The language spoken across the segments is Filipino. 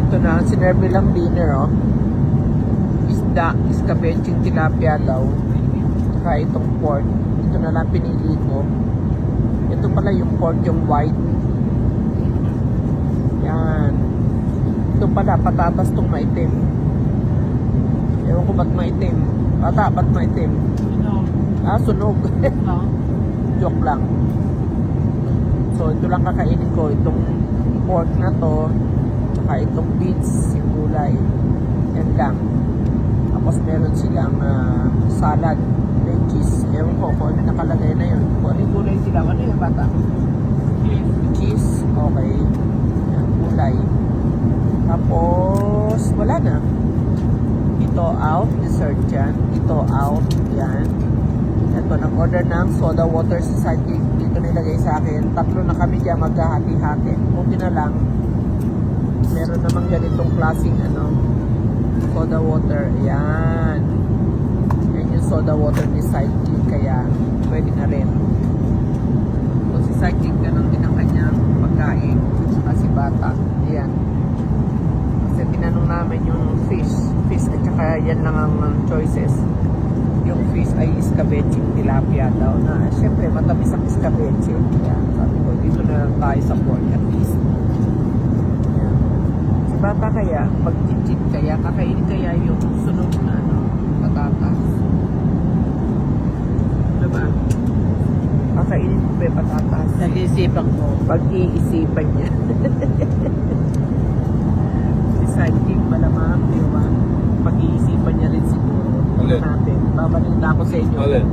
Ito na, sinerve nilang dinner, oh. Isda, iskabeching tilapia daw. Saka itong pork. Ito na lang pinili ko. Ito pala yung pork, yung white. Yan. Ito pala, patatas tong maitim. Ewan ko ba't maitim. Bata, ba't maitim? Sunog. Joke lang. So, ito lang kakainin ko. Itong pork na to. Saka itong beets, yung gulay. Yan lang. Tapos meron silang salad, veggies. Ewan ko kung ano nakalagay na yun. Kung ano yung gulay sila. Ano yung bata? Cheese. Okay. Yan, gulay. Tapos, wala na. Ito out, dessert yan. Ito out, yan. Ito, nag-order ng soda water sa sidekick. Dito nilagay sa akin. 3 na kami dyan maghahati-hati. Buti na lang. Meron namang ganitong klaseng soda water. Yan. Yan yung soda water ni sidekick. Kaya, pwede na rin. So, si sidekick, ganun din ang kanyang pagkain. Saka si bata. Yan. Kasi tinanong namin yung fish at saka yan lang ang choices. Yung fish ay iskabeching tilapia daw na syempre matamis ang iskabeche. Yan, sabi ko dito na lang tayo sa pork at least. Yan. Si bata kaya mag-chit kaya kakainin kaya yung sunog na patatas. Diba? Kakainin mo ba yung patatas? Nag-iisipan ko. Pag-iisipan niya. Sidekick malamang, di ba? Pag-iisipan niya rin siguro. Alin? Natin. Babalik na ako sa inyo. Alin?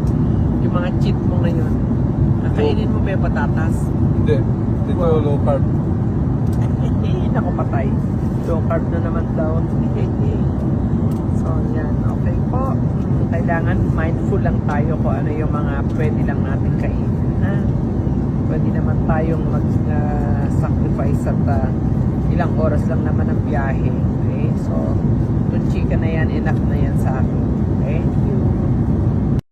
Yung mga cheat mo ngayon. Nakainin mo ba yung patatas? Hindi. Dito Wow. low carb. Naku patay. Low carb na naman daw. So yan. Okay po. Kailangan mindful lang tayo kung ano yung mga pwede lang natin kainin. Ha? Pwede naman tayong mag-sacrifice at ilang oras lang naman ang biyahe. Okay? So, itong chika na yan, enough na yan sa akin.